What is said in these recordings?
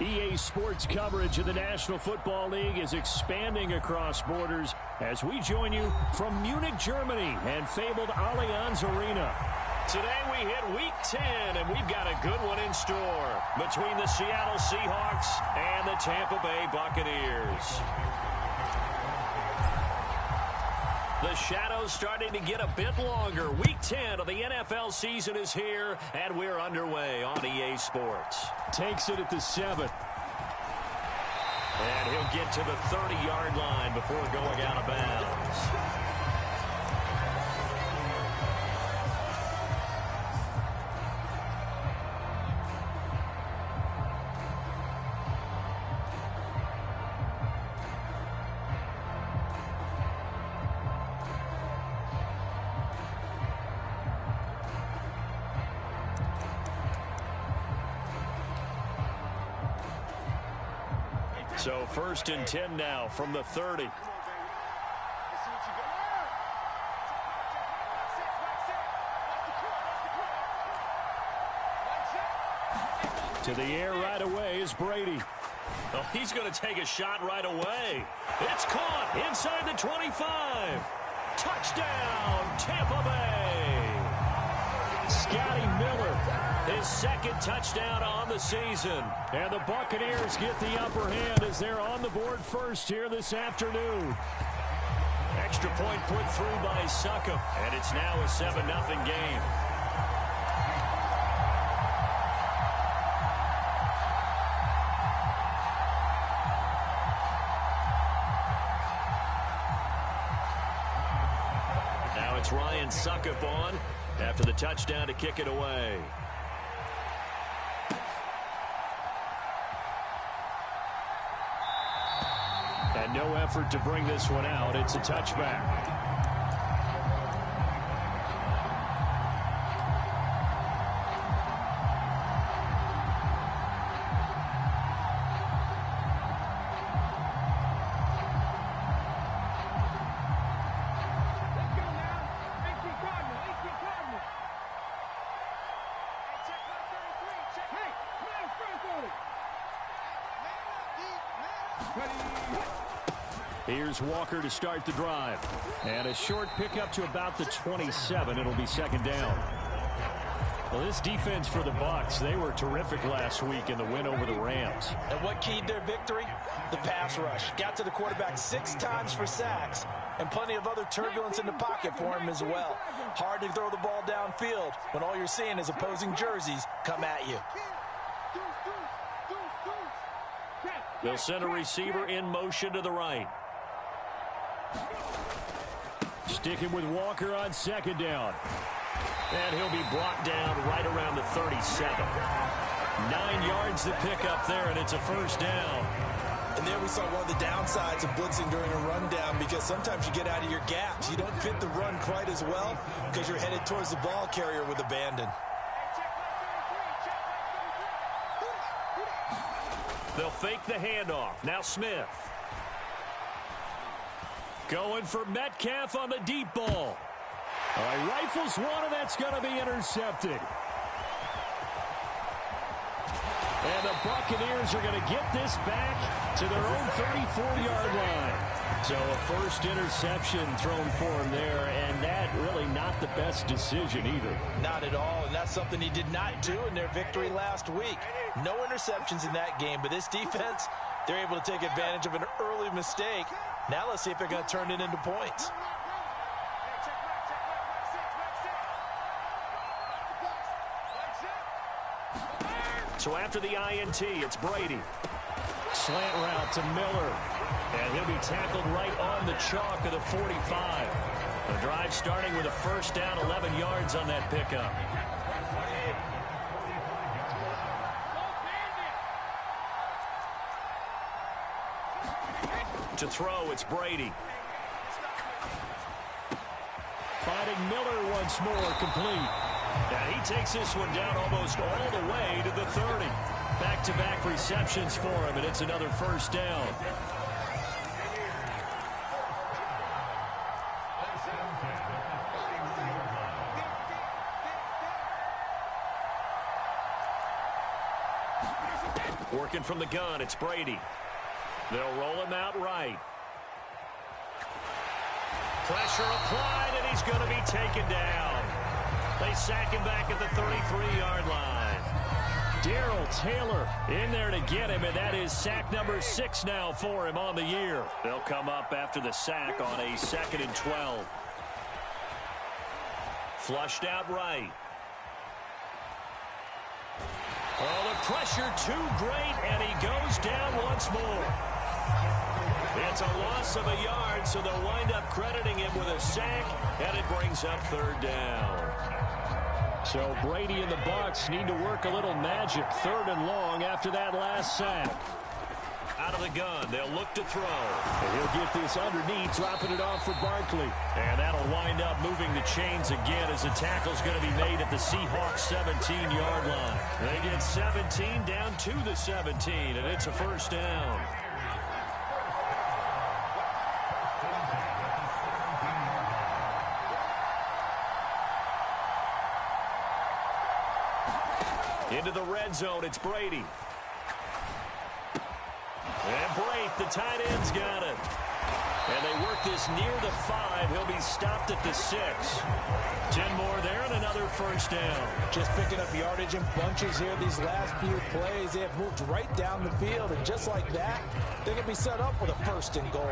EA Sports coverage of the National Football League is expanding across borders as we join you from Munich, Germany and fabled Allianz Arena. Today we hit Week 10, and we've got a good one in store between the Seattle Seahawks and the Tampa Bay Buccaneers. The shadow's starting to get a bit longer. Week 10 of the NFL season is here, and we're underway on EA Sports. Takes it at the 7. And he'll get to the 30-yard line before going out of bounds. So 1st and 10 now from the 30. To the air right away is Brady. Oh, he's going to take a shot right away. It's caught inside the 25. Touchdown, Tampa Bay. Scotty Miller, his second touchdown on the season. And the Buccaneers get the upper hand as they're on the board first here this afternoon. Extra point put through by Succop, and it's now a 7-0 game. Now it's Ryan Succop on after the touchdown to kick it away. And no effort to bring this one out. It's a touchback. Here's Walker to start the drive. And a short pickup to about the 27. It'll be second down. Well, this defense for the Bucs, they were terrific last week in the win over the Rams. And what keyed their victory? The pass rush. Got to the quarterback 6 times for sacks, and plenty of other turbulence in the pocket for him as well. Hard to throw the ball downfield when all you're seeing is opposing jerseys come at you. They'll send a receiver in motion to the right. Sticking with Walker on second down. And he'll be brought down right around the 37. 9 yards to pick up there, and it's a first down. And there we saw one of the downsides of blitzing during a rundown, because sometimes you get out of your gaps. You don't fit the run quite as well because you're headed towards the ball carrier with abandon. They'll fake the handoff. Now Smith. Going for Metcalf on the deep ball. All right, rifles one, and that's going to be intercepted. And the Buccaneers are going to get this back to their own 34-yard line. So a first interception thrown for him there, and that really not the best decision either. Not at all, and that's something he did not do in their victory last week. No interceptions in that game, but this defense, they're able to take advantage of an early mistake. Now let's see if they're going to turn it into points. So after the INT, it's Brady. Slant route to Miller. And he'll be tackled right on the chalk of the 45. The drive starting with a first down, 11 yards on that pickup. To throw, it's Brady. Finding Miller once more, complete. And he takes this one down almost all the way to the 30. Back-to-back receptions for him, and it's another first down. Working from the gun, it's Brady. They'll roll him out right. Pressure applied, and he's going to be taken down. They sack him back at the 33-yard line. Darrell Taylor in there to get him, and that is sack number 6 now for him on the year. They'll come up after the sack on a 2nd and 12. Flushed out right. Oh, the pressure too great, and he goes down once more. It's a loss of a yard, so they'll wind up crediting him with a sack, and it brings up 3rd down. So Brady and the Bucs need to work a little magic. 3rd and long after that last sack. Out of the gun, they'll look to throw. And he'll get this underneath, dropping it off for Barkley. And that'll wind up moving the chains again as the tackle's going to be made at the Seahawks 17-yard line. They get 17 down to the 17, and it's a 1st down. Into the red zone, it's Brady. And Brate, the tight end's got it. And they work this near the 5. He'll be stopped at the 6. 10 more there and another 1st down. Just picking up yardage in bunches here these last few plays. They have moved right down the field, and just like that, they can be set up with a 1st and goal.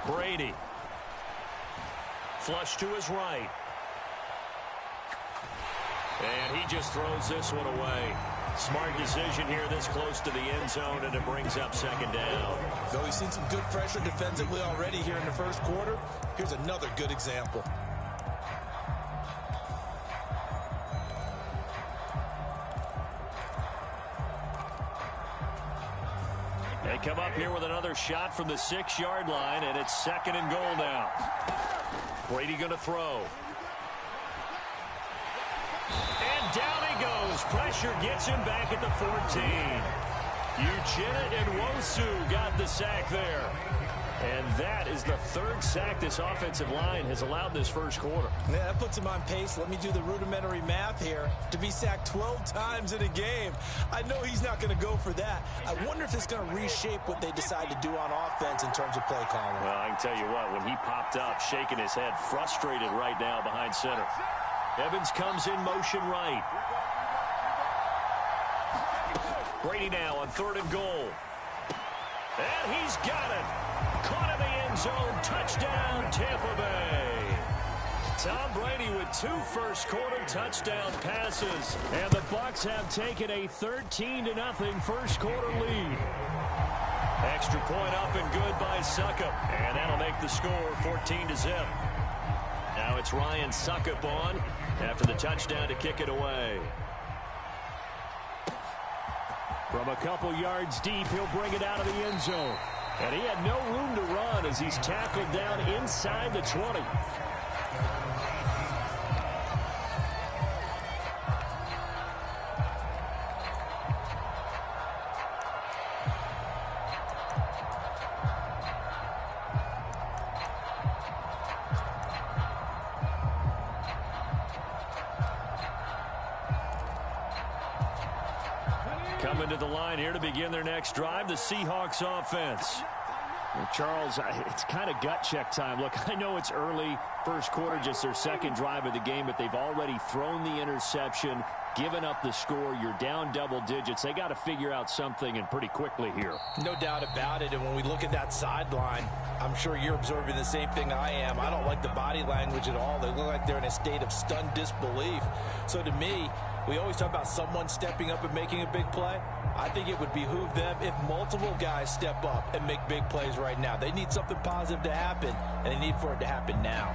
Brady. Flush to his right. And he just throws this one away. Smart decision here this close to the end zone, and it brings up 2nd down. Though he's seen some good pressure defensively already here in the 1st quarter, here's another good example. They come up here with another shot from the 6-yard line, and it's 2nd and goal now. Brady going to throw. And down he goes. Pressure gets him back at the 14. Uchenna and Nwosu got the sack there. And that is the 3rd sack this offensive line has allowed this 1st quarter. Yeah, that puts him on pace. Let me do the rudimentary math here. To be sacked 12 times in a game, I know he's not going to go for that. I wonder if it's going to reshape what they decide to do on offense in terms of play calling. Well, I can tell you what, when he popped up, shaking his head, frustrated right now behind center. Evans comes in motion right. Brady now on 3rd and goal. And he's got it. Caught in the end zone. Touchdown, Tampa Bay. Tom Brady with 2 first-quarter touchdown passes. And the Bucs have taken a 13-0 first-quarter lead. Extra point up and good by Succop. And that'll make the score 14-0. Now it's Ryan Succop on after the touchdown to kick it away. From a couple yards deep, he'll bring it out of the end zone. And he had no room to run as he's tackled down inside the 20. Coming to the line here to begin their next drive, the Seahawks offense. Well, Charles, it's kind of gut check time. Look, I know it's early, 1st quarter, just their 2nd drive of the game, but they've already thrown the interception, given up the score. You're down double digits. They got to figure out something, and pretty quickly here. No doubt about it, and when we look at that sideline, I'm sure you're observing the same thing I am. I don't like the body language at all. They look like they're in a state of stunned disbelief. So to me, we always talk about someone stepping up and making a big play. I think it would behoove them if multiple guys step up and make big plays right now. They need something positive to happen, and they need for it to happen now.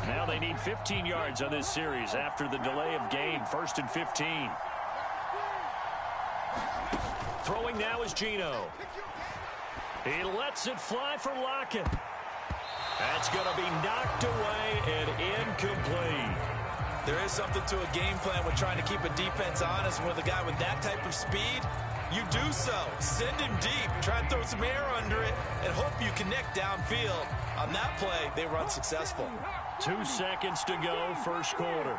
Now they need 15 yards on this series after the delay of game. 1st and 15. Throwing now is Geno. He lets it fly for Lockett. That's going to be knocked away and incomplete. There is something to a game plan with trying to keep a defense honest with a guy with that type of speed. You do so. Send him deep. Try and throw some air under it and hope you connect downfield. On that play, they were unsuccessful. 2 seconds to go, first quarter.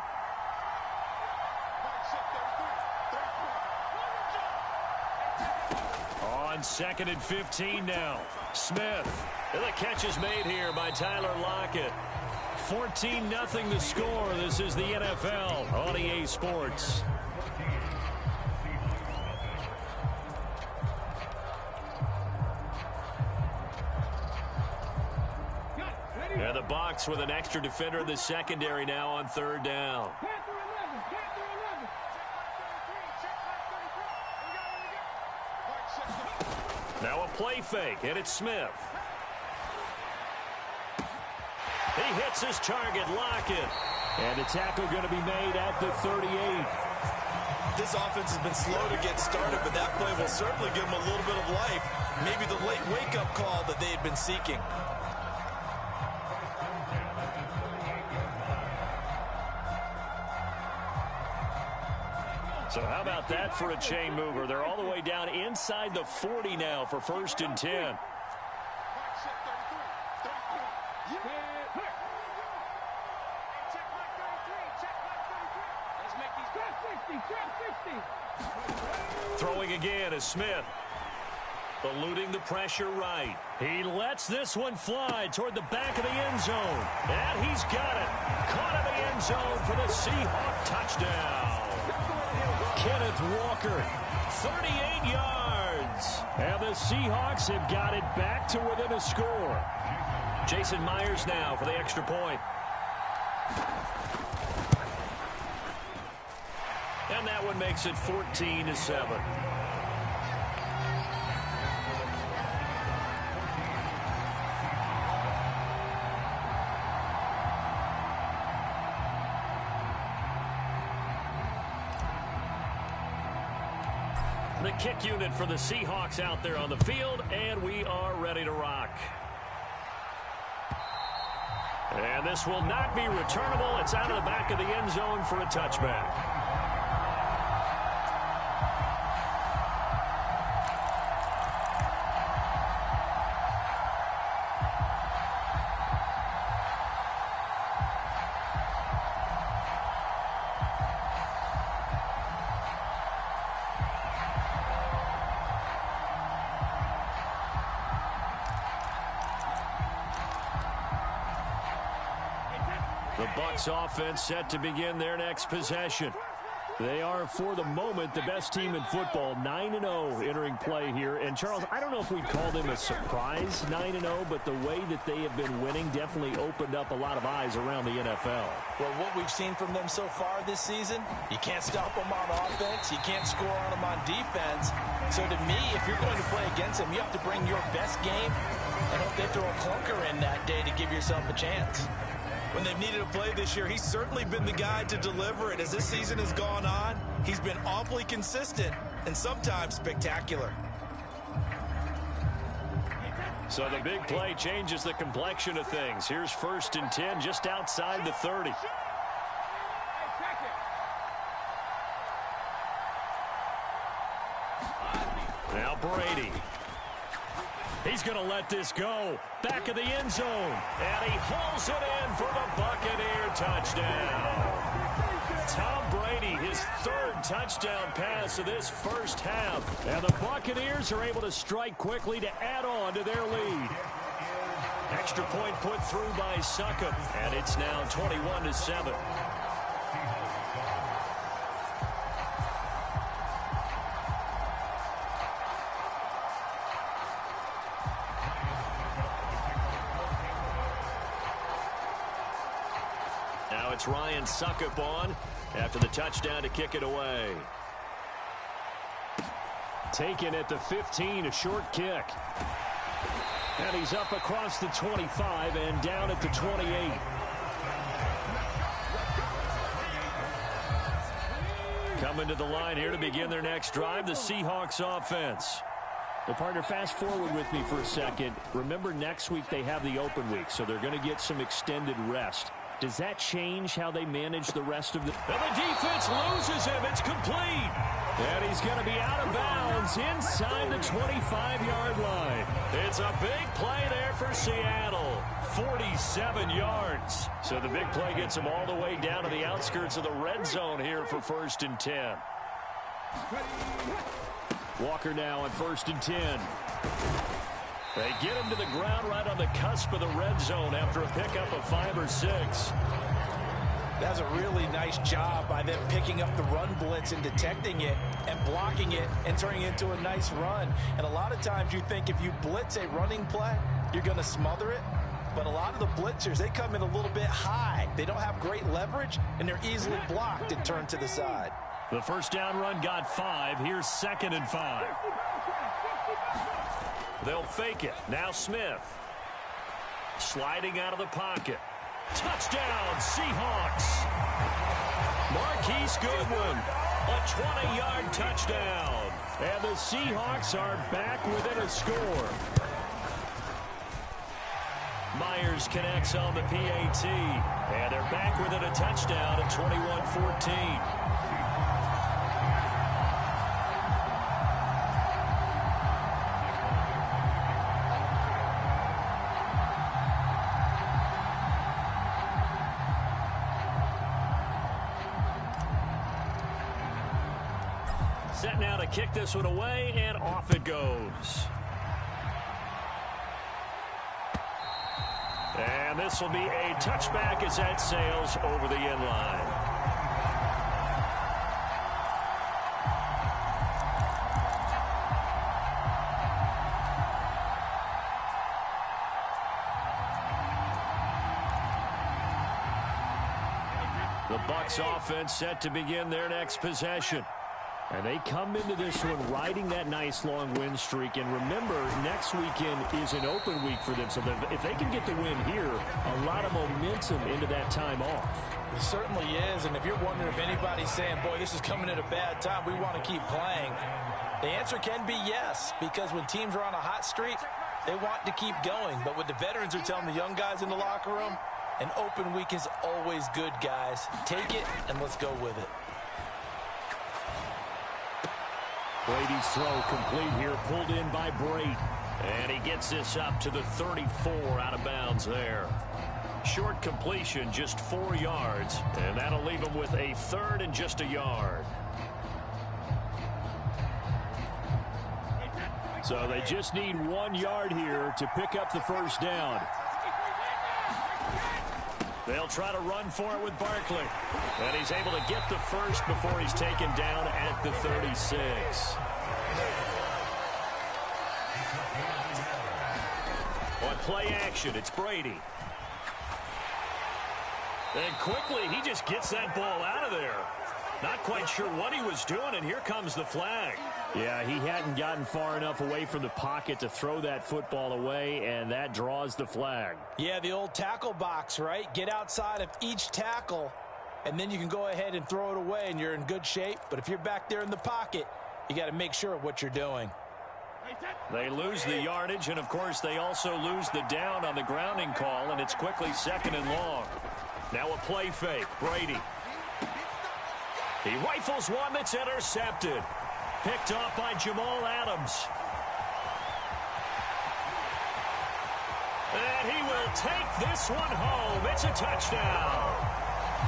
On 2nd and 15 now. Smith. And the catch is made here by Tyler Lockett. 14-0 the score. This is the NFL on EA Sports. And the Bucs with an extra defender in the secondary now on 3rd down. Now a play fake, and it's Smith. He hits his target, Lockett. And a tackle going to be made at the 38. This offense has been slow to get started, but that play will certainly give them a little bit of life. Maybe the late wake-up call that they had been seeking. So how about that for a chain mover? They're all the way down inside the 40 now for 1st and 10. Throwing again is Smith. Eluding the pressure right. He lets this one fly toward the back of the end zone. And he's got it. Caught in the end zone for the Seahawks touchdown. Kenneth Walker, 38 yards. And the Seahawks have got it back to within a score. Jason Myers now for the extra point. And that one makes it 14-7. The kick unit for the Seahawks out there on the field, and we are ready to rock. And this will not be returnable. It's out of the back of the end zone for a touchback. The Bucs offense set to begin their next possession. They are, for the moment, the best team in football, 9-0 entering play here. And, Charles, I don't know if we'd call them a surprise 9-0, but the way that they have been winning definitely opened up a lot of eyes around the NFL. Well, what we've seen from them so far this season, you can't stop them on offense, you can't score on them on defense. So to me, if you're going to play against them, you have to bring your best game and hope they throw a clunker in that day to give yourself a chance. When they've needed a play this year, he's certainly been the guy to deliver it. As this season has gone on, he's been awfully consistent and sometimes spectacular. So the big play changes the complexion of things. Here's 1st and 10 just outside the 30. Now Brady. He's going to let this go. Back of the end zone. And he hauls it in for the Buccaneer touchdown. Tom Brady, his 3rd touchdown pass of this first half. And the Buccaneers are able to strike quickly to add on to their lead. Extra point put through by Succop. And it's now 21-7. Now it's Ryan Succop on after the touchdown to kick it away. Taken at the 15, a short kick. And he's up across the 25 and down at the 28. Coming to the line here to begin their next drive, the Seahawks offense. Well, partner, fast forward with me for a second. Remember, next week they have the open week, so they're going to get some extended rest. Does that change how they manage the rest of the... And the defense loses him. It's complete. And he's going to be out of bounds inside the 25-yard line. It's a big play there for Seattle. 47 yards. So the big play gets him all the way down to the outskirts of the red zone here for 1st and 10. Walker now on 1st and 10. They get him to the ground right on the cusp of the red zone after a pickup of 5 or 6. That's a really nice job by them picking up the run blitz and detecting it and blocking it and turning it into a nice run. And a lot of times you think if you blitz a running play, you're going to smother it. But a lot of the blitzers, they come in a little bit high. They don't have great leverage, and they're easily blocked and turned to the side. The first down run got 5. Here's 2nd and 5. They'll fake it. Now Smith. Sliding out of the pocket. Touchdown, Seahawks. Marquise Goodwin, a 20-yard touchdown. And the Seahawks are back within a score. Myers connects on the PAT. And they're back within a touchdown at 21-14. Set now to kick this one away, and off it goes. And this will be a touchback as that sails over the end line. The Bucs offense set to begin their next possession. And they come into this one riding that nice long win streak. And remember, next weekend is an open week for them. So if they can get the win here, a lot of momentum into that time off. It certainly is. And if you're wondering if anybody's saying, boy, this is coming at a bad time, we want to keep playing, the answer can be yes. Because when teams are on a hot streak, they want to keep going. But what the veterans are telling the young guys in the locker room, an open week is always good, guys. Take it and let's go with it. Brady's throw complete here, pulled in by Brady. And he gets this up to the 34, out of bounds there. Short completion, just 4 yards, and that'll leave him with a 3rd and just a yard. So they just need 1 yard here to pick up the first down. They'll try to run for it with Barkley. And he's able to get the first before he's taken down at the 36. On play action, it's Brady. And quickly, he just gets that ball out of there. Not quite sure what he was doing, and here comes the flag. Yeah, he hadn't gotten far enough away from the pocket to throw that football away, and that draws the flag. Yeah, the old tackle box, right? Get outside of each tackle, and then you can go ahead and throw it away, and you're in good shape. But if you're back there in the pocket, you got to make sure of what you're doing. They lose the yardage, and, of course, they also lose the down on the grounding call, and it's quickly 2nd and long. Now a play fake. Brady. He rifles one that's intercepted. Picked off by Jamal Adams. And he will take this one home. It's a touchdown.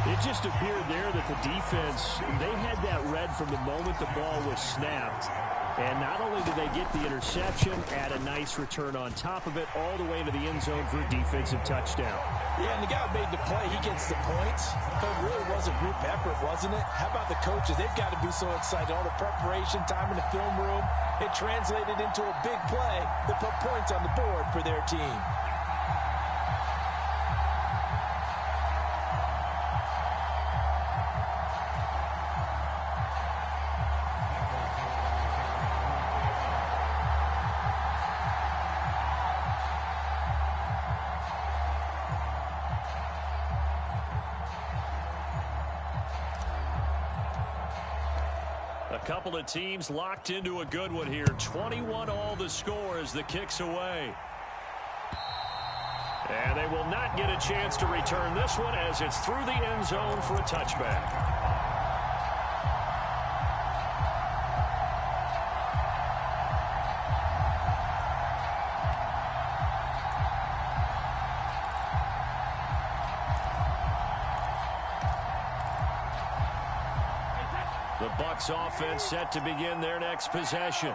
It just appeared there that the defense, they had that read from the moment the ball was snapped. And not only did they get the interception, add a nice return on top of it, all the way into the end zone for a defensive touchdown. Yeah, and the guy who made the play, he gets the points. But it really was a group effort, wasn't it? How about the coaches? They've got to be so excited. All the preparation, time in the film room, it translated into a big play that put points on the board for their team. Couple of teams locked into a good one here. 21 all the score as the kick's away. And they will not get a chance to return this one as it's through the end zone for a touchback. The Bucs offense set to begin their next possession.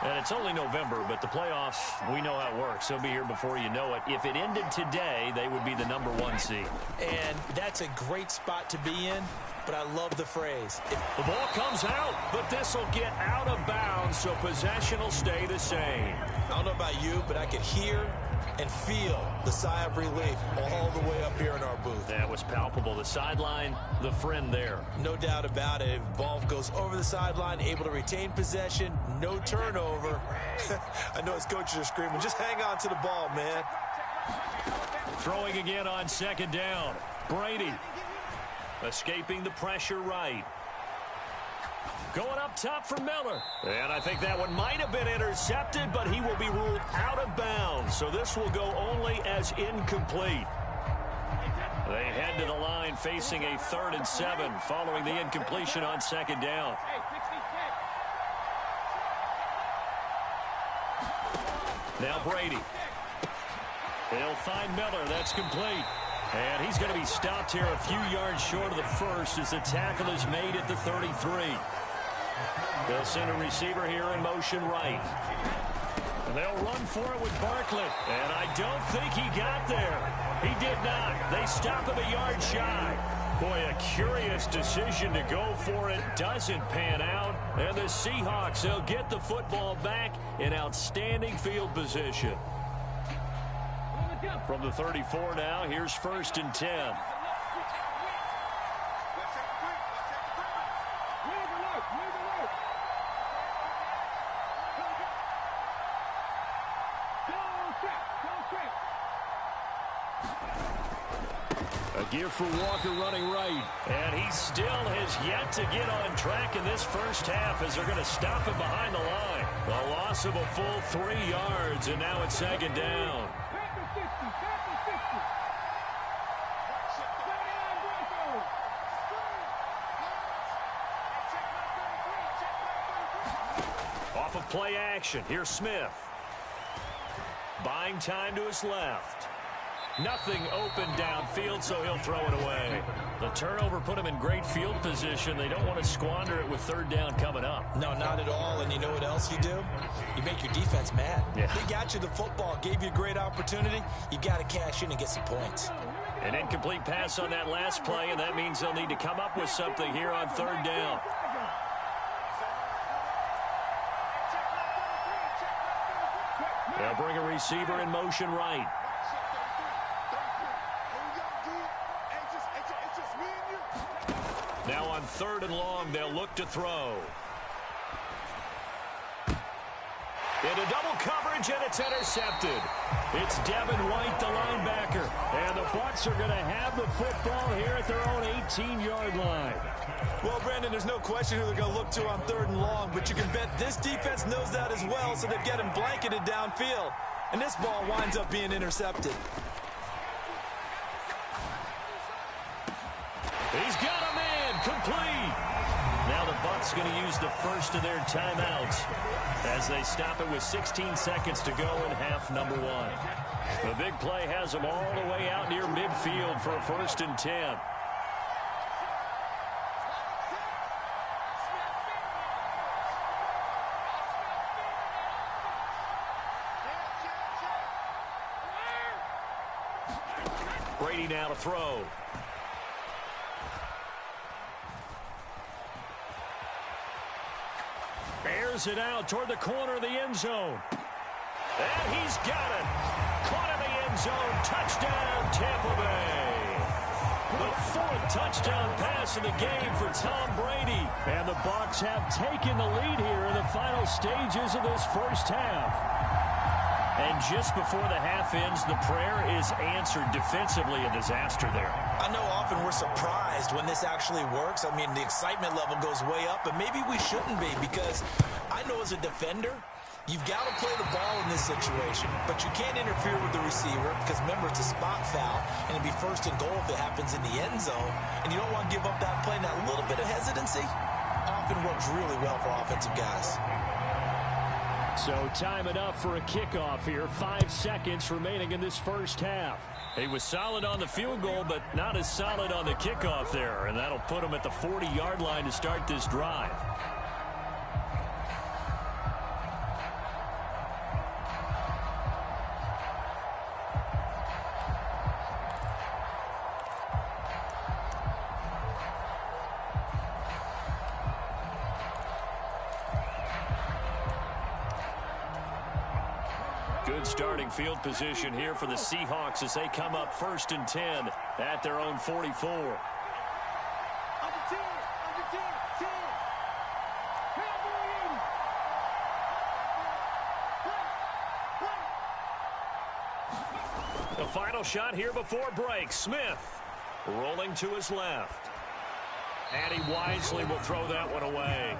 And it's only November, but the playoffs, we know how it works. They'll be here before you know it. If it ended today, they would be the #1 seed. And that's a great spot to be in, but I love the phrase. The ball comes out, but this will get out of bounds, so possession will stay the same. I don't know about you, but I could hear and feel the sigh of relief all the way up here in our booth. That was palpable. The sideline, the friend there. No doubt about it. If the ball goes over the sideline, able to retain possession, no turnover. I know his coaches are screaming, just hang on to the ball, man. Throwing again on second down. Brady escaping the pressure right. Going up top for Miller. And I think that one might have been intercepted, but he will be ruled out of bounds. So this will go only as incomplete. They head to the line facing a 3rd and 7 following the incompletion on second down. Now Brady. He'll find Miller. That's complete. And he's going to be stopped here a few yards short of the first as the tackle is made at the 33. They'll send a receiver here in motion right. And they'll run for it with Barkley. And I don't think he got there. He did not. They stop him a yard shy. Boy, a curious decision to go for it. Doesn't pan out. And the Seahawks, they'll get the football back in outstanding field position. From the 34 now, here's 1st and 10. A gear for Walker running right. And he still has yet to get on track in this first half as they're going to stop him behind the line. A loss of a full 3 yards, and now it's second down. Off of play action, here's Smith. Buying time to his left. Nothing open downfield, so he'll throw it away. The turnover put him in great field position. They don't want to squander it with 3rd down coming up. No, not at all. And you know what else you do? You make your defense mad. Yeah. They got you the football, gave you a great opportunity. You got to cash in and get some points. An incomplete pass on that last play, and that means they'll need to come up with something here on 3rd down. They'll bring a receiver in motion right. Now on 3rd and long, they'll look to throw. Into double coverage, and it's intercepted. It's Devin White, the linebacker. And the Bucs are going to have the football here at their own 18-yard line. Well, Brandon, there's no question who they're going to look to on 3rd and long, but you can bet this defense knows that as well, so they've got him blanketed downfield. And this ball winds up being intercepted. He's got a man, complete. Now the Bucs going to use the first of their timeouts as they stop it with 16 seconds to go in half number 1. The big play has them all the way out near midfield for a 1st and 10. Brady now to throw. Airs it out toward the corner of the end zone. And he's got it. Caught in the end zone. Touchdown, Tampa Bay. The 4th touchdown pass of the game for Tom Brady. And the Bucs have taken the lead here in the final stages of this first half. And just before the half ends, the prayer is answered. Defensively, a disaster there. I know often we're surprised when this actually works. I mean, the excitement level goes way up, but maybe we shouldn't be, because I know as a defender, You've got to play the ball in this situation, but you can't interfere with the receiver because, remember, it's a spot foul, and it'd be first and goal if it happens in the end zone, and you don't want to give up that play. And that little bit of hesitancy often works really well for offensive guys. So time enough for a kickoff here. 5 seconds remaining in this first half. He was solid on the field goal, but not as solid on the kickoff there, and that'll put him at the 40-yard line to start this drive. Good starting field position here for the Seahawks as they come up 1st and 10 at their own 44. The final shot here before break. Smith rolling to his left. And he wisely will throw that one away.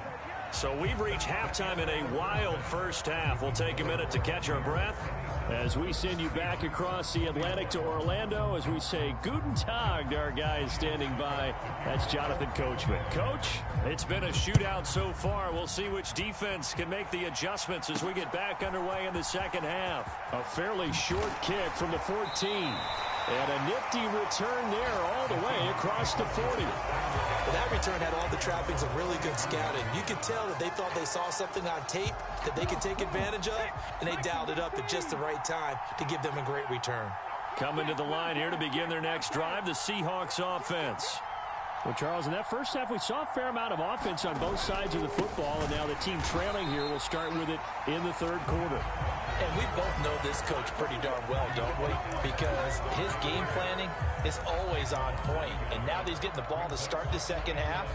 So we've reached halftime in a wild first half. We'll take a minute to catch our breath as we send you back across the Atlantic to Orlando as we say Guten Tag to our guys standing by. That's Jonathan Coachman. Coach, it's been a shootout so far. We'll see which defense can make the adjustments as we get back underway in the second half. A fairly short kick from the 14. And a nifty return there all the way across the 40. But that return had all the trappings of really good scouting. You could tell that they thought they saw something on tape that they could take advantage of, and they dialed it up at just the right time to give them a great return. Coming to the line here to begin their next drive, the Seahawks offense. Well, Charles, in that first half, we saw a fair amount of offense on both sides of the football, and now the team trailing here will start with it in the third quarter. And we both know this coach pretty darn well, don't we? Because his game planning is always on point. And now that he's getting the ball to start the second half,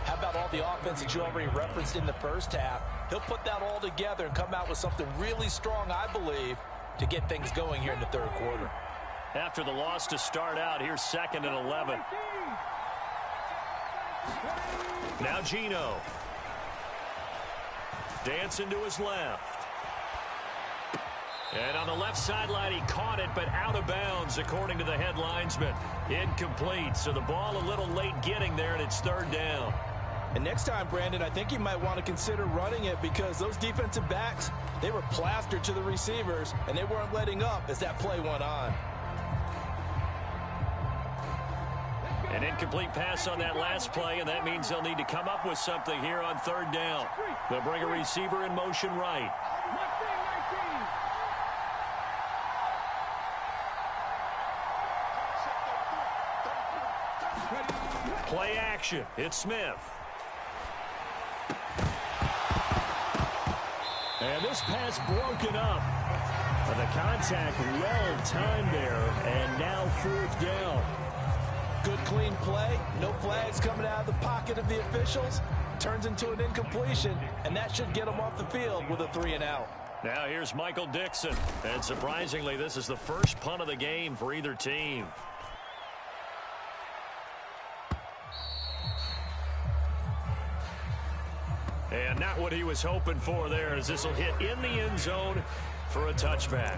how about all the offense that you already referenced in the first half? He'll put that all together and come out with something really strong, I believe, to get things going here in the third quarter. After the loss to start out, here's 2nd and 11. Now Gino. Dancing to his left. And on the left sideline, he caught it, but out of bounds, according to the head linesman. Incomplete, so the ball a little late getting there, and it's 3rd down. And next time, Brandon, I think you might want to consider running it because those defensive backs, they were plastered to the receivers, and they weren't letting up as that play went on. An incomplete pass on that last play, and that means they'll need to come up with something here on 3rd down. They'll bring a receiver in motion right. Play action. It's Smith. And this pass broken up. The contact well timed there, and now 4th down. Good clean play. No flags coming out of the pocket of the officials. Turns into an incompletion, and that should get them off the field with a 3-and-out. Now here's Michael Dixon. And surprisingly, this is the first punt of the game for either team. And not what he was hoping for there, as this will hit in the end zone for a touchback.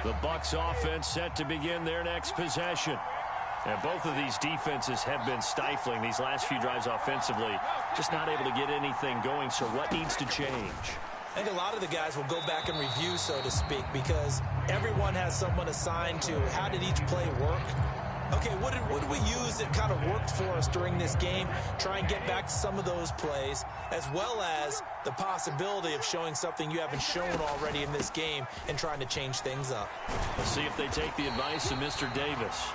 The Bucs offense set to begin their next possession. And both of these defenses have been stifling these last few drives offensively. Just not able to get anything going, so what needs to change? I think a lot of the guys will go back and review, so to speak, because everyone has someone assigned to how did each play work. Okay, what did we use that kind of worked for us during this game? Try and get back to some of those plays, as well as the possibility of showing something you haven't shown already in this game and trying to change things up. Let's see if they take the advice of Mr. Davis.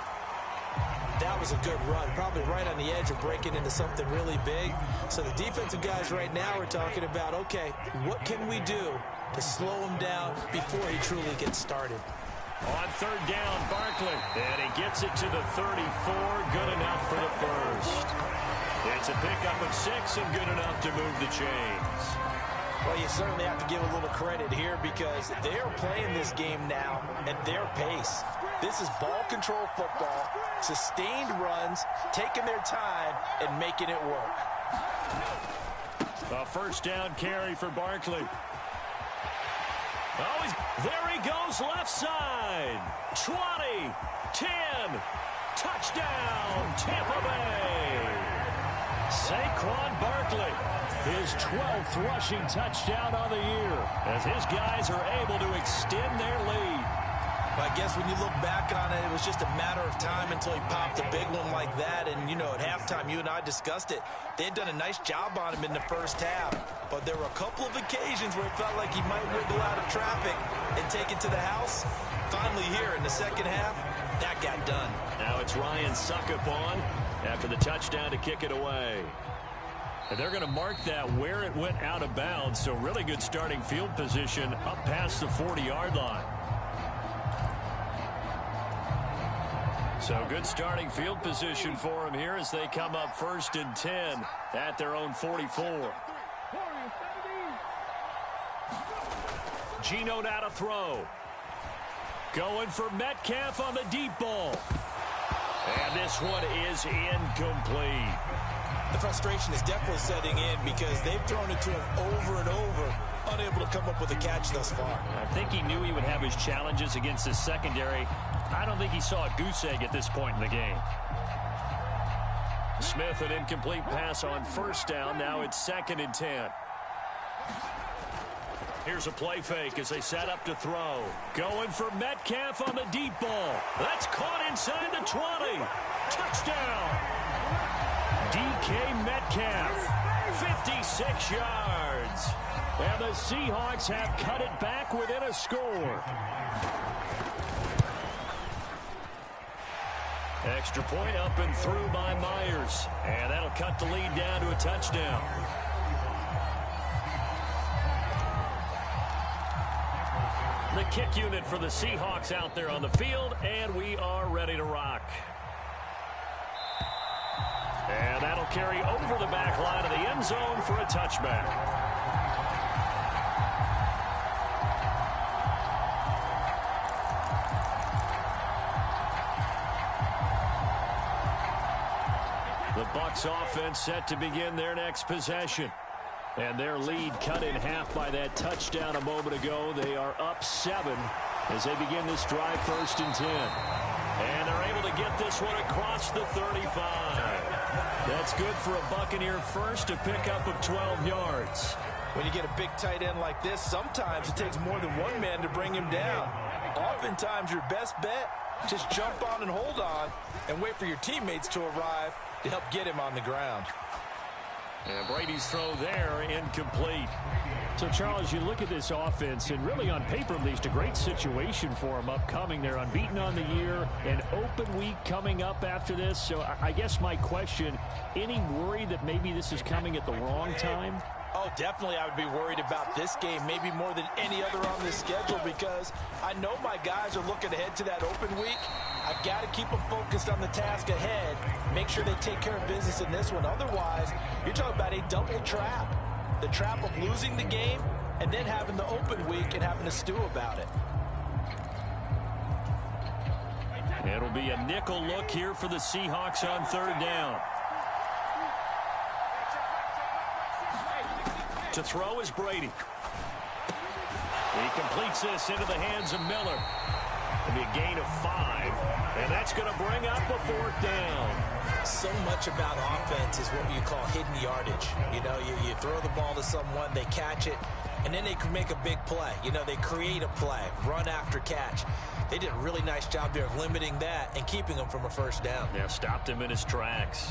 That was a good run, probably right on the edge of breaking into something really big. So the defensive guys right now are talking about, okay, what can we do to slow him down before he truly gets started? On 3rd down, Barkley, and he gets it to the 34, good enough for the first. It's a pickup of 6 and good enough to move the chains. Well, you certainly have to give a little credit here because they're playing this game now at their pace. This is ball control football, sustained runs, taking their time, and making it work. A first down carry for Barkley. Oh, there he goes left side. 20, 10, touchdown, Tampa Bay. Saquon Barkley, his 12th rushing touchdown of the year, as his guys are able to extend their lead. I guess when you look back on it, it was just a matter of time until he popped a big one like that. And, you know, at halftime, you and I discussed it. They had done a nice job on him in the first half. But there were a couple of occasions where it felt like he might wiggle out of traffic and take it to the house. Finally here in the second half, that got done. Now it's Ryan Suckup on after the touchdown to kick it away. And they're going to mark that where it went out of bounds. So really good starting field position up past the 40-yard line. So good starting field position for them here as they come up 1st and 10 at their own 44. Geno now to throw. Going for Metcalf on the deep ball. And this one is incomplete. The frustration is definitely setting in because they've thrown it to him over and over, unable to come up with a catch thus far. I think he knew he would have his challenges against his secondary. I don't think he saw a goose egg at this point in the game. Smith, an incomplete pass on first down. Now it's 2nd and 10. Here's a play fake as they set up to throw. Going for Metcalf on the deep ball. That's caught inside the 20. Touchdown. DK Metcalf, 56 yards. And the Seahawks have cut it back within a score. Extra point up and through by Myers. And that'll cut the lead down to a touchdown. The kick unit for the Seahawks out there on the field, and we are ready to rock. And that'll carry over the back line of the end zone for a touchback. The Bucs offense set to begin their next possession. And their lead cut in half by that touchdown a moment ago. They are up 7 as they begin this drive 1st and 10. And they're able to get this one across the 35. That's good for a Buccaneer first, a pickup of 12 yards. When you get a big tight end like this, sometimes it takes more than one man to bring him down. Oftentimes your best bet, just jump on and hold on and wait for your teammates to arrive to help get him on the ground. And Brady's throw there, incomplete. So, Charles, you look at this offense, and really on paper, at least, a great situation for them upcoming. They're unbeaten on the year, an open week coming up after this. So I guess my question, any worry that maybe this is coming at the wrong time? Oh, definitely I would be worried about this game, maybe more than any other on this schedule, because I know my guys are looking ahead to that open week. I've got to keep them focused on the task ahead, make sure they take care of business in this one. Otherwise, you're talking about a double trap. The trap of losing the game and then having the open week and having to stew about it. It'll be a nickel look here for the Seahawks on 3rd down. To throw is Brady. He completes this into the hands of Miller. It'll be a gain of 5, and that's going to bring up a 4th down. So much about offense is what you call hidden yardage. You know, you throw the ball to someone, they catch it, and then they can make a big play. You know, they create a play, run after catch. They did a really nice job there of limiting that and keeping him from a 1st down. Yeah, stopped him in his tracks.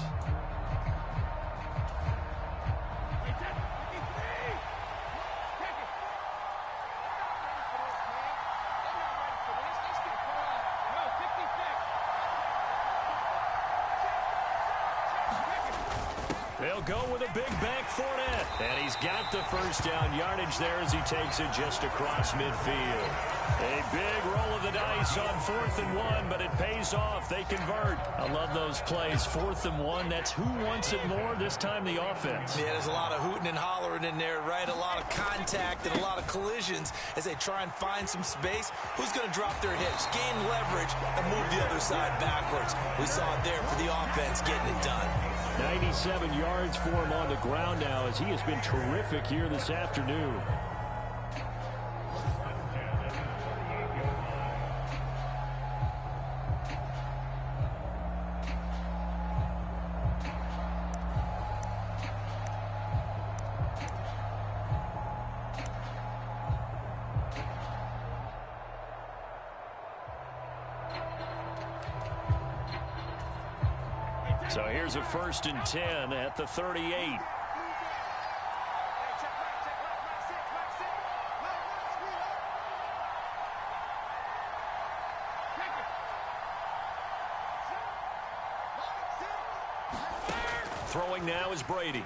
They'll go with a big bank Fournette. And he's got the first down yardage there as he takes it just across midfield. A big roll of the dice on 4th and 1, but it pays off. They convert. I love those plays. 4th and 1, that's who wants it more, this time the offense. Yeah, there's a lot of hooting and hollering in there, right? A lot of contact and a lot of collisions as they try and find some space. Who's going to drop their hips, gain leverage, and move the other side backwards? We saw it there for the offense getting it done. 97 yards for him on the ground now as he has been terrific here this afternoon. So here's a 1st and 10 at the 38. Throwing now is Brady.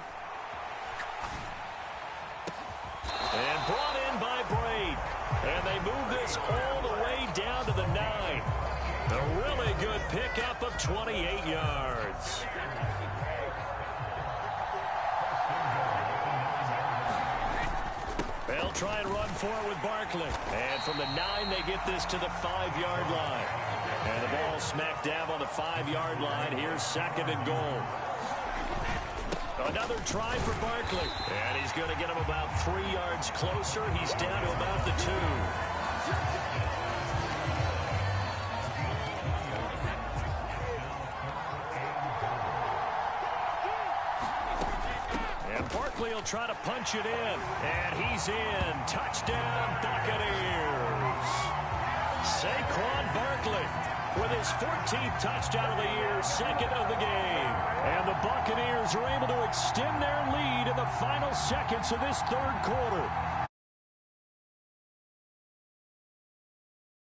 And brought in by Braid. And they move this all the way down to the 9. A really good pickup of 28 yards. They'll try and run for it with Barkley. And from the 9, they get this to the 5-yard line. And the ball smack dab on the 5-yard line. Here's 2nd and goal. Another try for Barkley. And he's going to get him about 3 yards closer. He's down to about the 2. Barkley will try to punch it in. And he's in. Touchdown, Buccaneers. Saquon Barkley with his 14th touchdown of the year, 2nd of the game. And the Buccaneers are able to extend their lead in the final seconds of this 3rd quarter.